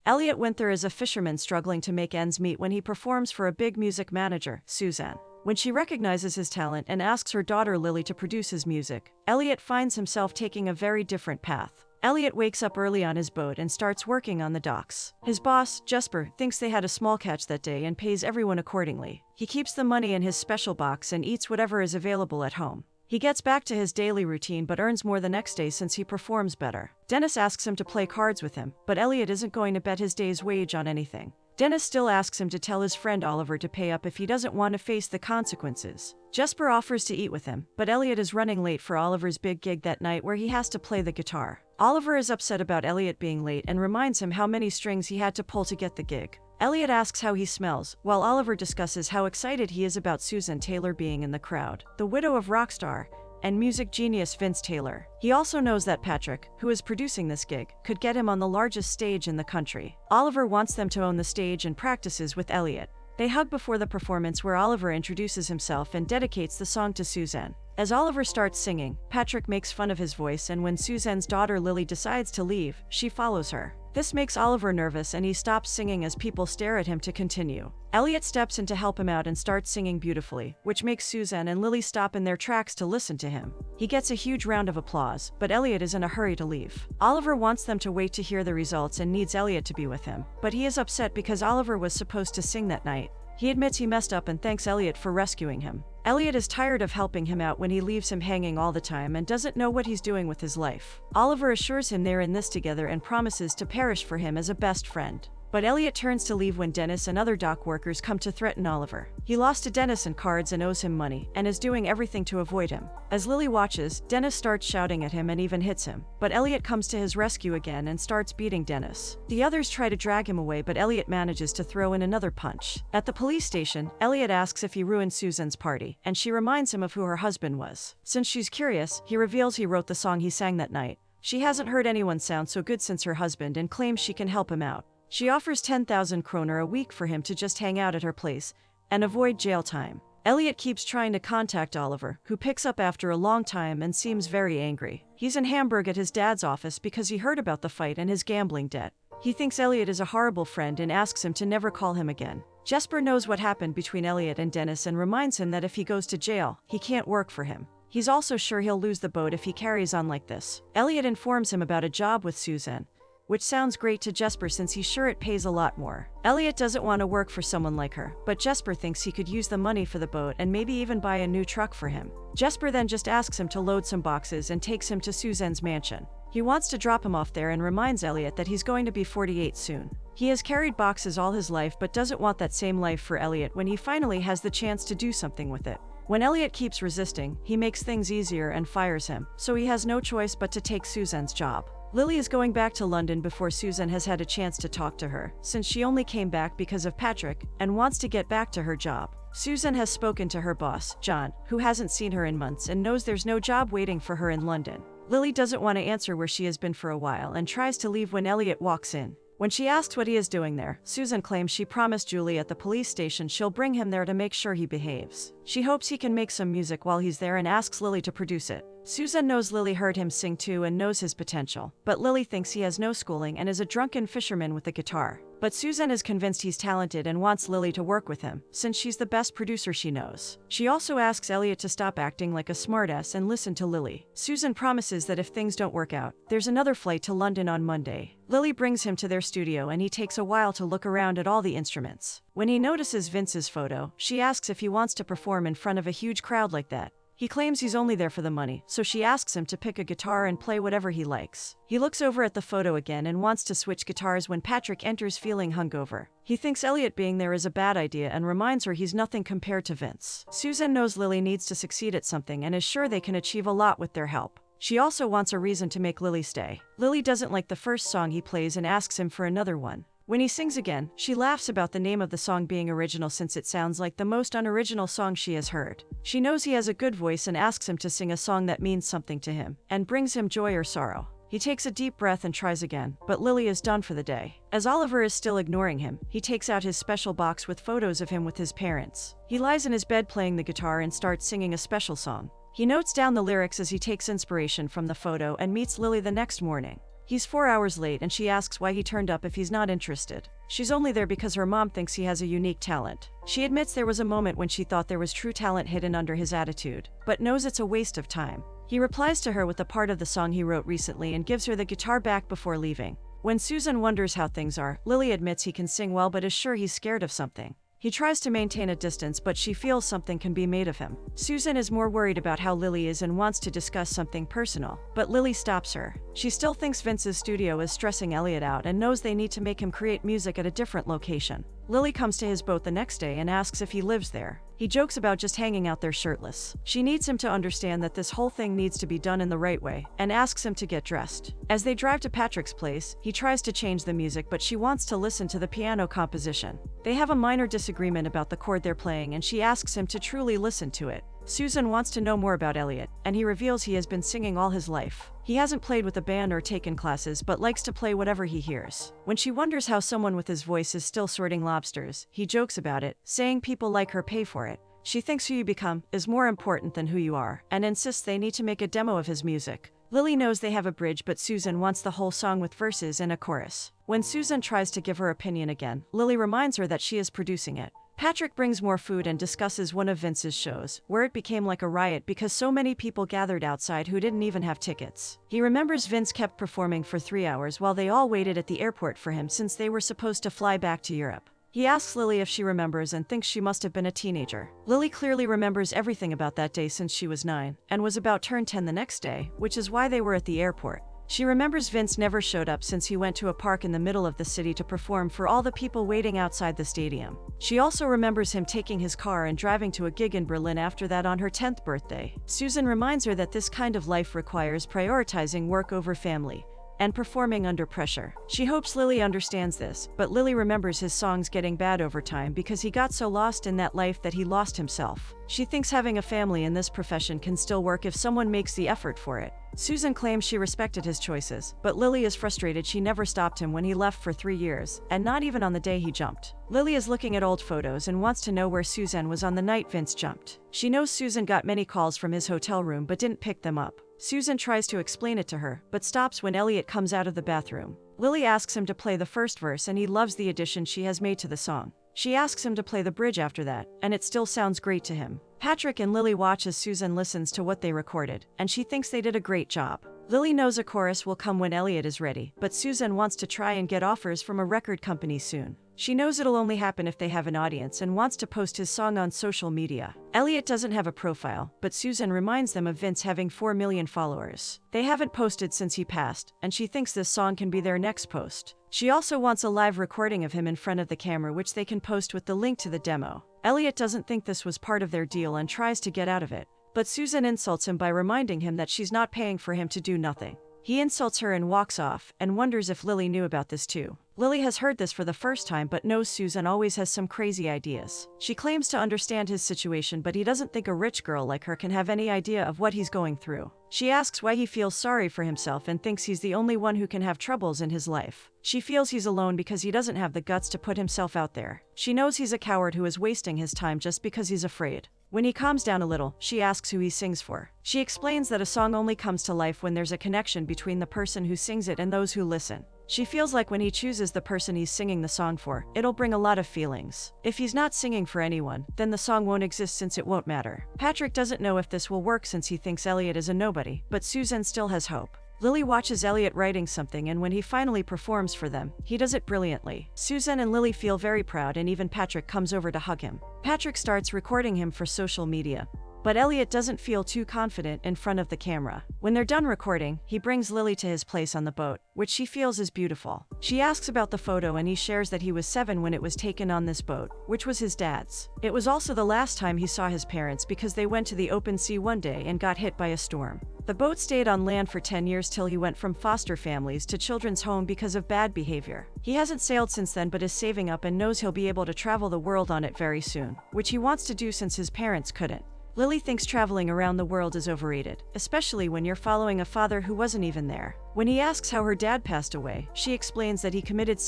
Elliot Winther is a fisherman struggling to make ends meet when he performs for a big music manager, Suzanne. When she recognizes his talent and asks her daughter Lily to produce his music, Elliot finds himself taking a very different path. Elliot wakes up early on his boat and starts working on the docks. His boss, Jesper, thinks they had a small catch that day and pays everyone accordingly. He keeps the money in his special box and eats whatever is available at home. He gets back to his daily routine but earns more the next day since he performs better. Dennis asks him to play cards with him, but Elliot isn't going to bet his day's wage on anything. Dennis still asks him to tell his friend Oliver to pay up if he doesn't want to face the consequences. Jesper offers to eat with him, but Elliot is running late for Oliver's big gig that night where he has to play the guitar. Oliver is upset about Elliot being late and reminds him how many strings he had to pull to get the gig. Elliot asks how he smells, while Oliver discusses how excited he is about Susan Taylor being in the crowd, the widow of rock star and music genius Vince Taylor. He also knows that Patrick, who is producing this gig, could get him on the largest stage in the country. Oliver wants them to own the stage and practices with Elliot. They hug before the performance where Oliver introduces himself and dedicates the song to Suzanne. As Oliver starts singing, Patrick makes fun of his voice, and when Suzanne's daughter Lily decides to leave, she follows her. This makes Oliver nervous and he stops singing as people stare at him to continue. Elliot steps in to help him out and starts singing beautifully, which makes Suzanne and Lily stop in their tracks to listen to him. He gets a huge round of applause, but Elliot is in a hurry to leave. Oliver wants them to wait to hear the results and needs Elliot to be with him, but he is upset because Oliver was supposed to sing that night. He admits he messed up and thanks Elliot for rescuing him. Elliot is tired of helping him out when he leaves him hanging all the time and doesn't know what he's doing with his life. Oliver assures him they're in this together and promises to perish for him as a best friend. But Elliot turns to leave when Dennis and other dock workers come to threaten Oliver. He lost to Dennis in cards and owes him money, and is doing everything to avoid him. As Lily watches, Dennis starts shouting at him and even hits him. But Elliot comes to his rescue again and starts beating Dennis. The others try to drag him away, but Elliot manages to throw in another punch. At the police station, Elliot asks if he ruined Susan's party, and she reminds him of who her husband was. Since she's curious, he reveals he wrote the song he sang that night. She hasn't heard anyone sound so good since her husband and claims she can help him out. She offers 10,000 kroner a week for him to just hang out at her place and avoid jail time. Elliot keeps trying to contact Oliver, who picks up after a long time and seems very angry. He's in Hamburg at his dad's office because he heard about the fight and his gambling debt. He thinks Elliot is a horrible friend and asks him to never call him again. Jesper knows what happened between Elliot and Dennis and reminds him that if he goes to jail, he can't work for him. He's also sure he'll lose the boat if he carries on like this. Elliot informs him about a job with Suzanne, which sounds great to Jesper since he's sure it pays a lot more. Elliot doesn't want to work for someone like her, but Jesper thinks he could use the money for the boat and maybe even buy a new truck for him. Jesper then just asks him to load some boxes and takes him to Suzanne's mansion. He wants to drop him off there and reminds Elliot that he's going to be 48 soon. He has carried boxes all his life but doesn't want that same life for Elliot when he finally has the chance to do something with it. When Elliot keeps resisting, he makes things easier and fires him, so he has no choice but to take Suzanne's job. Lily is going back to London before Susan has had a chance to talk to her, since she only came back because of Patrick and wants to get back to her job. Susan has spoken to her boss, John, who hasn't seen her in months and knows there's no job waiting for her in London. Lily doesn't want to answer where she has been for a while and tries to leave when Elliot walks in. When she asks what he is doing there, Susan claims she promised Julie at the police station she'll bring him there to make sure he behaves. She hopes he can make some music while he's there and asks Lily to produce it. Susan knows Lily heard him sing too and knows his potential, but Lily thinks he has no schooling and is a drunken fisherman with a guitar. But Susan is convinced he's talented and wants Lily to work with him, since she's the best producer she knows. She also asks Elliot to stop acting like a smartass and listen to Lily. Susan promises that if things don't work out, there's another flight to London on Monday. Lily brings him to their studio and he takes a while to look around at all the instruments. When he notices Vince's photo, she asks if he wants to perform in front of a huge crowd like that. He claims he's only there for the money, so she asks him to pick a guitar and play whatever he likes. He looks over at the photo again and wants to switch guitars when Patrick enters feeling hungover. He thinks Elliot being there is a bad idea and reminds her he's nothing compared to Vince. Susan knows Lily needs to succeed at something and is sure they can achieve a lot with their help. She also wants a reason to make Lily stay. Lily doesn't like the first song he plays and asks him for another one. When he sings again, she laughs about the name of the song being original since it sounds like the most unoriginal song she has heard. She knows he has a good voice and asks him to sing a song that means something to him and brings him joy or sorrow. He takes a deep breath and tries again, but Lily is done for the day. As Oliver is still ignoring him, he takes out his special box with photos of him with his parents. He lies in his bed playing the guitar and starts singing a special song. He notes down the lyrics as he takes inspiration from the photo and meets Lily the next morning. He's 4 hours late and she asks why he turned up if he's not interested. She's only there because her mom thinks he has a unique talent. She admits there was a moment when she thought there was true talent hidden under his attitude, but knows it's a waste of time. He replies to her with a part of the song he wrote recently and gives her the guitar back before leaving. When Susan wonders how things are, Lily admits he can sing well but is sure he's scared of something. He tries to maintain a distance but she feels something can be made of him. Susan is more worried about how Lily is and wants to discuss something personal, but Lily stops her. She still thinks Vince's studio is stressing Elliot out and knows they need to make him create music at a different location. Lily comes to his boat the next day and asks if he lives there. He jokes about just hanging out there shirtless. She needs him to understand that this whole thing needs to be done in the right way, and asks him to get dressed. As they drive to Patrick's place, he tries to change the music but she wants to listen to the piano composition. They have a minor disagreement about the chord they're playing and she asks him to truly listen to it. Susan wants to know more about Elliot, and he reveals he has been singing all his life. He hasn't played with a band or taken classes but likes to play whatever he hears. When she wonders how someone with his voice is still sorting lobsters, he jokes about it, saying people like her pay for it. She thinks who you become is more important than who you are, and insists they need to make a demo of his music. Lily knows they have a bridge but Susan wants the whole song with verses and a chorus. When Susan tries to give her opinion again, Lily reminds her that she is producing it. Patrick brings more food and discusses one of Vince's shows, where it became like a riot because so many people gathered outside who didn't even have tickets. He remembers Vince kept performing for 3 hours while they all waited at the airport for him since they were supposed to fly back to Europe. He asks Lily if she remembers and thinks she must have been a teenager. Lily clearly remembers everything about that day since she was 9, and was about to turn 10 the next day, which is why they were at the airport. She remembers Vince never showed up since he went to a park in the middle of the city to perform for all the people waiting outside the stadium. She also remembers him taking his car and driving to a gig in Berlin after that on her 10th birthday. Susan reminds her that this kind of life requires prioritizing work over family and performing under pressure. She hopes Lily understands this, but Lily remembers his songs getting bad over time because he got so lost in that life that he lost himself. She thinks having a family in this profession can still work if someone makes the effort for it. Susan claims she respected his choices, but Lily is frustrated she never stopped him when he left for 3 years, and not even on the day he jumped. Lily is looking at old photos and wants to know where Susan was on the night Vince jumped. She knows Susan got many calls from his hotel room but didn't pick them up. Susan tries to explain it to her, but stops when Elliot comes out of the bathroom. Lily asks him to play the first verse and he loves the addition she has made to the song. She asks him to play the bridge after that, and it still sounds great to him. Patrick and Lily watch as Susan listens to what they recorded, and she thinks they did a great job. Lily knows a chorus will come when Elliot is ready, but Susan wants to try and get offers from a record company soon. She knows it'll only happen if they have an audience and wants to post his song on social media. Elliot doesn't have a profile, but Susan reminds them of Vince having 4 million followers. They haven't posted since he passed, and she thinks this song can be their next post. She also wants a live recording of him in front of the camera which they can post with the link to the demo. Elliot doesn't think this was part of their deal and tries to get out of it, but Susan insults him by reminding him that she's not paying for him to do nothing. He insults her and walks off, and wonders if Lily knew about this too. Lily has heard this for the first time but knows Susan always has some crazy ideas. She claims to understand his situation but he doesn't think a rich girl like her can have any idea of what he's going through. She asks why he feels sorry for himself and thinks he's the only one who can have troubles in his life. She feels he's alone because he doesn't have the guts to put himself out there. She knows he's a coward who is wasting his time just because he's afraid. When he calms down a little, she asks who he sings for. She explains that a song only comes to life when there's a connection between the person who sings it and those who listen. She feels like when he chooses the person he's singing the song for, it'll bring a lot of feelings. If he's not singing for anyone, then the song won't exist since it won't matter. Patrick doesn't know if this will work since he thinks Elliot is a nobody, but Susan still has hope. Lily watches Elliot writing something and when he finally performs for them, he does it brilliantly. Susan and Lily feel very proud and even Patrick comes over to hug him. Patrick starts recording him for social media, but Elliot doesn't feel too confident in front of the camera. When they're done recording, he brings Lily to his place on the boat, which she feels is beautiful. She asks about the photo and he shares that he was 7 when it was taken on this boat, which was his dad's. It was also the last time he saw his parents because they went to the open sea one day and got hit by a storm. The boat stayed on land for 10 years till he went from foster families to children's home because of bad behavior. He hasn't sailed since then but is saving up and knows he'll be able to travel the world on it very soon, which he wants to do since his parents couldn't. Lily thinks traveling around the world is overrated, especially when you're following a father who wasn't even there. When he asks how her dad passed away, she explains that he committed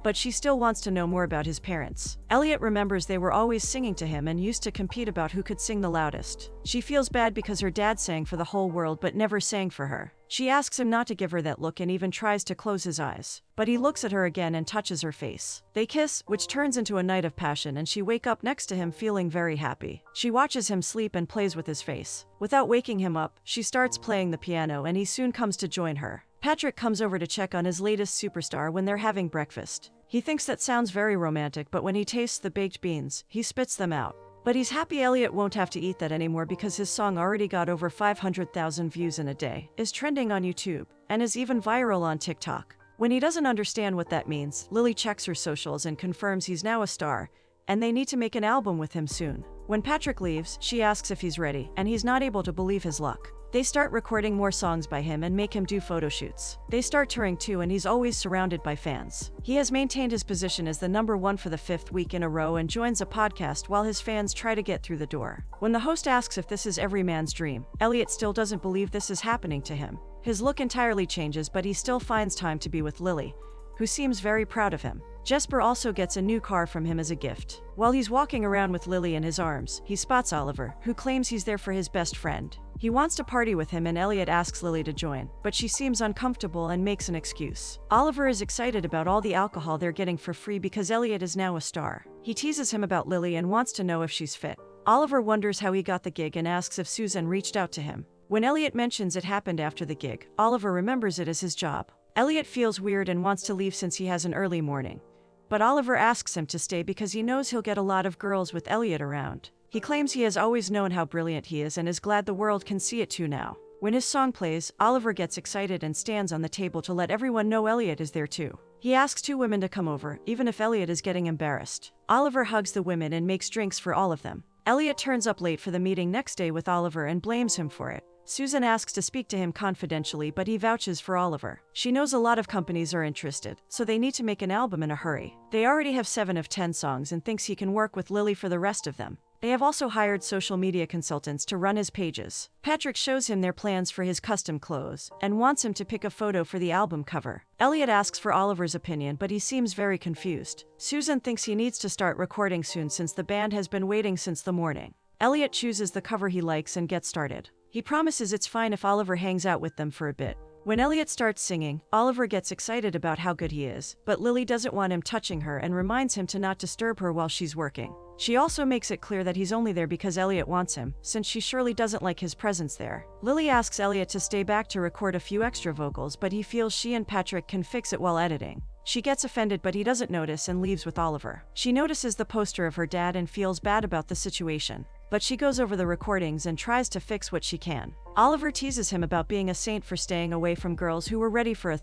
but she still wants to know more about his parents. Elliot remembers they were always singing to him and used to compete about who could sing the loudest. She feels bad because her dad sang for the whole world but never sang for her. She asks him not to give her that look and even tries to close his eyes. But he looks at her again and touches her face. They kiss, which turns into a night of passion, and she wakes up next to him feeling very happy. She watches him sleep and plays with his face. Without waking him up, she starts playing the piano and he soon comes to join her. Patrick comes over to check on his latest superstar when they're having breakfast. He thinks that sounds very romantic, but when he tastes the baked beans, he spits them out. But he's happy Elliot won't have to eat that anymore because his song already got over 500,000 views in a day, is trending on YouTube, and is even viral on TikTok. When he doesn't understand what that means, Lily checks her socials and confirms he's now a star, and they need to make an album with him soon. When Patrick leaves, she asks if he's ready, and he's not able to believe his luck. They start recording more songs by him and make him do photo shoots. They start touring too, and he's always surrounded by fans. He has maintained his position as the #1 for the 5th week in a row and joins a podcast while his fans try to get through the door. When the host asks if this is every man's dream, Elliot still doesn't believe this is happening to him. His look entirely changes, but he still finds time to be with Lily, who seems very proud of him. Jesper also gets a new car from him as a gift. While he's walking around with Lily in his arms, he spots Oliver, who claims he's there for his best friend. He wants to party with him and Elliot asks Lily to join, but she seems uncomfortable and makes an excuse. Oliver is excited about all the alcohol they're getting for free because Elliot is now a star. He teases him about Lily and wants to know if she's fit. Oliver wonders how he got the gig and asks if Susan reached out to him. When Elliot mentions it happened after the gig, Oliver remembers it as his job. Elliot feels weird and wants to leave since he has an early morning. But Oliver asks him to stay because he knows he'll get a lot of girls with Elliot around. He claims he has always known how brilliant he is and is glad the world can see it too now. When his song plays, Oliver gets excited and stands on the table to let everyone know Elliot is there too. He asks 2 women to come over, even if Elliot is getting embarrassed. Oliver hugs the women and makes drinks for all of them. Elliot turns up late for the meeting next day with Oliver and blames him for it. Susan asks to speak to him confidentially, but he vouches for Oliver. She knows a lot of companies are interested, so they need to make an album in a hurry. They already have 7 of 10 songs and thinks he can work with Lily for the rest of them. They have also hired social media consultants to run his pages. Patrick shows him their plans for his custom clothes and wants him to pick a photo for the album cover. Elliot asks for Oliver's opinion, but he seems very confused. Susan thinks he needs to start recording soon since the band has been waiting since the morning. Elliot chooses the cover he likes and gets started. He promises it's fine if Oliver hangs out with them for a bit. When Elliot starts singing, Oliver gets excited about how good he is, but Lily doesn't want him touching her and reminds him to not disturb her while she's working. She also makes it clear that he's only there because Elliot wants him, since she surely doesn't like his presence there. Lily asks Elliot to stay back to record a few extra vocals, but he feels she and Patrick can fix it while editing. She gets offended, but he doesn't notice and leaves with Oliver. She notices the poster of her dad and feels bad about the situation. But she goes over the recordings and tries to fix what she can. Oliver teases him about being a saint for staying away from girls who were ready for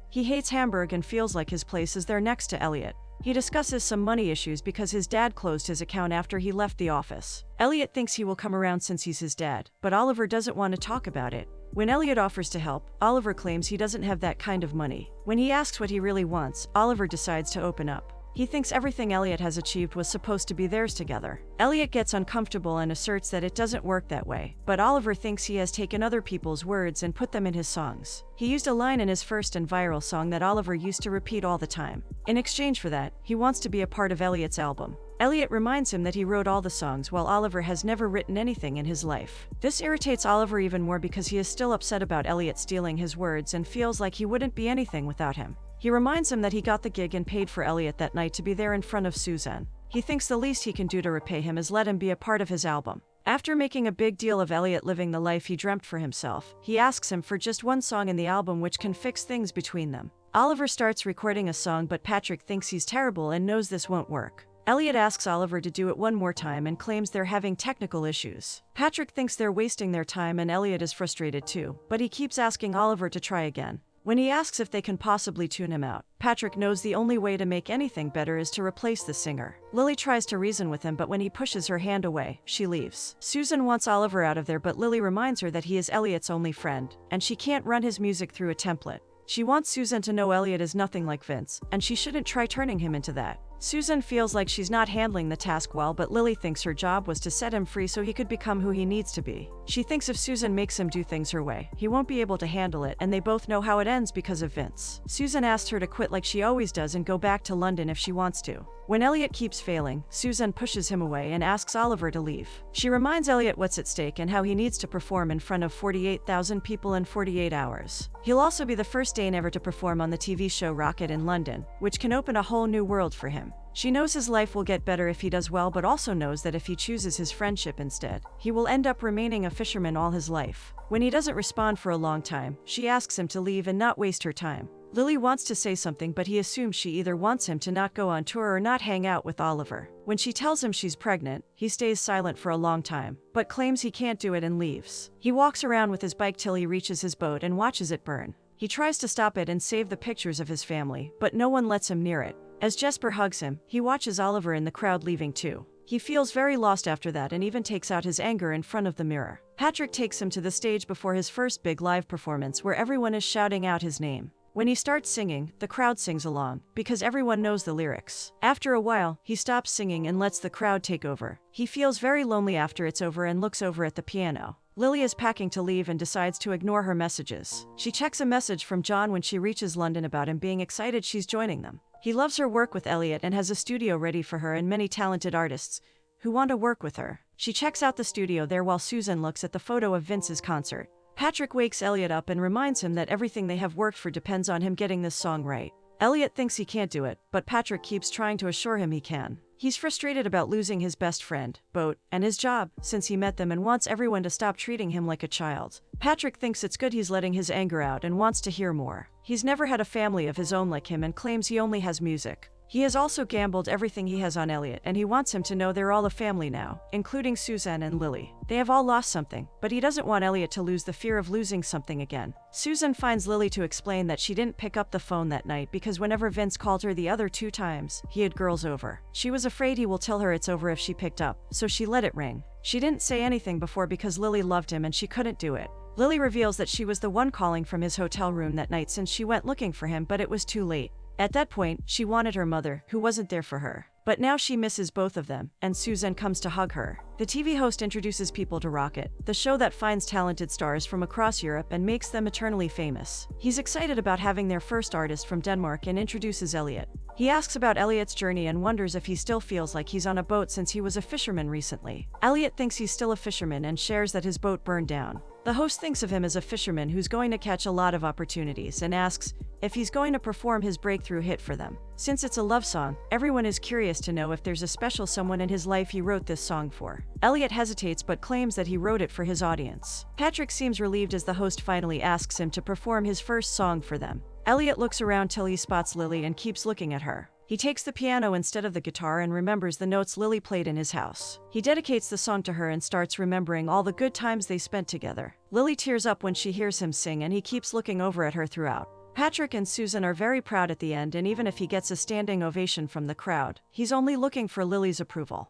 He hates Hamburg and feels like his place is there next to Elliot. He discusses some money issues because his dad closed his account after he left the office. Elliot thinks he will come around since he's his dad, but Oliver doesn't want to talk about it. When Elliot offers to help, Oliver claims he doesn't have that kind of money. When he asks what he really wants, Oliver decides to open up. He thinks everything Elliot has achieved was supposed to be theirs together. Elliot gets uncomfortable and asserts that it doesn't work that way, but Oliver thinks he has taken other people's words and put them in his songs. He used a line in his first and viral song that Oliver used to repeat all the time. In exchange for that, he wants to be a part of Elliot's album. Elliot reminds him that he wrote all the songs while Oliver has never written anything in his life. This irritates Oliver even more because he is still upset about Elliot stealing his words and feels like he wouldn't be anything without him. He reminds him that he got the gig and paid for Elliot that night to be there in front of Susan. He thinks the least he can do to repay him is let him be a part of his album. After making a big deal of Elliot living the life he dreamt for himself, he asks him for just one song in the album which can fix things between them. Oliver starts recording a song, but Patrick thinks he's terrible and knows this won't work. Elliot asks Oliver to do it one more time and claims they're having technical issues. Patrick thinks they're wasting their time and Elliot is frustrated too, but he keeps asking Oliver to try again. When he asks if they can possibly tune him out, Patrick knows the only way to make anything better is to replace the singer. Lily tries to reason with him, but when he pushes her hand away, she leaves. Susan wants Oliver out of there, but Lily reminds her that he is Elliot's only friend, and she can't run his music through a template. She wants Susan to know Elliot is nothing like Vince, and she shouldn't try turning him into that. Susan feels like she's not handling the task well, but Lily thinks her job was to set him free so he could become who he needs to be. She thinks if Susan makes him do things her way, he won't be able to handle it, and they both know how it ends because of Vince. Susan asks her to quit like she always does and go back to London if she wants to. When Elliot keeps failing, Susan pushes him away and asks Oliver to leave. She reminds Elliot what's at stake and how he needs to perform in front of 48,000 people in 48 hours. He'll also be the first Dane ever to perform on the TV show Rocket in London, which can open a whole new world for him. She knows his life will get better if he does well, but also knows that if he chooses his friendship instead, he will end up remaining a fisherman all his life. When he doesn't respond for a long time, she asks him to leave and not waste her time. Lily wants to say something, but he assumes she either wants him to not go on tour or not hang out with Oliver. When she tells him she's pregnant, he stays silent for a long time, but claims he can't do it and leaves. He walks around with his bike till he reaches his boat and watches it burn. He tries to stop it and save the pictures of his family, but no one lets him near it. As Jesper hugs him, he watches Oliver in the crowd leaving too. He feels very lost after that and even takes out his anger in front of the mirror. Patrick takes him to the stage before his first big live performance where everyone is shouting out his name. When he starts singing, the crowd sings along, because everyone knows the lyrics. After a while, he stops singing and lets the crowd take over. He feels very lonely after it's over and looks over at the piano. Lily is packing to leave and decides to ignore her messages. She checks a message from John when she reaches London about him being excited she's joining them. He loves her work with Elliot and has a studio ready for her and many talented artists who want to work with her. She checks out the studio there while Susan looks at the photo of Vince's concert. Patrick wakes Elliot up and reminds him that everything they have worked for depends on him getting this song right. Elliot thinks he can't do it, but Patrick keeps trying to assure him he can. He's frustrated about losing his best friend, boat, and his job since he met them and wants everyone to stop treating him like a child. Patrick thinks it's good he's letting his anger out and wants to hear more. He's never had a family of his own like him and claims he only has music. He has also gambled everything he has on Elliot, and he wants him to know they're all a family now, including Susan and Lily. They have all lost something, but he doesn't want Elliot to lose the fear of losing something again. Susan finds Lily to explain that she didn't pick up the phone that night because whenever Vince called her the other 2 times, he had girls over. She was afraid he will tell her it's over if she picked up, so she let it ring. She didn't say anything before because Lily loved him and she couldn't do it. Lily reveals that she was the one calling from his hotel room that night since she went looking for him, but it was too late. At that point, she wanted her mother, who wasn't there for her. But now she misses both of them, and Susan comes to hug her. The TV host introduces people to Rocket, the show that finds talented stars from across Europe and makes them eternally famous. He's excited about having their first artist from Denmark and introduces Elliot. He asks about Elliot's journey and wonders if he still feels like he's on a boat since he was a fisherman recently. Elliot thinks he's still a fisherman and shares that his boat burned down. The host thinks of him as a fisherman who's going to catch a lot of opportunities and asks if he's going to perform his breakthrough hit for them. Since it's a love song, everyone is curious to know if there's a special someone in his life he wrote this song for. Elliot hesitates but claims that he wrote it for his audience. Patrick seems relieved as the host finally asks him to perform his first song for them. Elliot looks around till he spots Lily and keeps looking at her. He takes the piano instead of the guitar and remembers the notes Lily played in his house. He dedicates the song to her and starts remembering all the good times they spent together. Lily tears up when she hears him sing and he keeps looking over at her throughout. Patrick and Susan are very proud at the end, and even if he gets a standing ovation from the crowd, he's only looking for Lily's approval.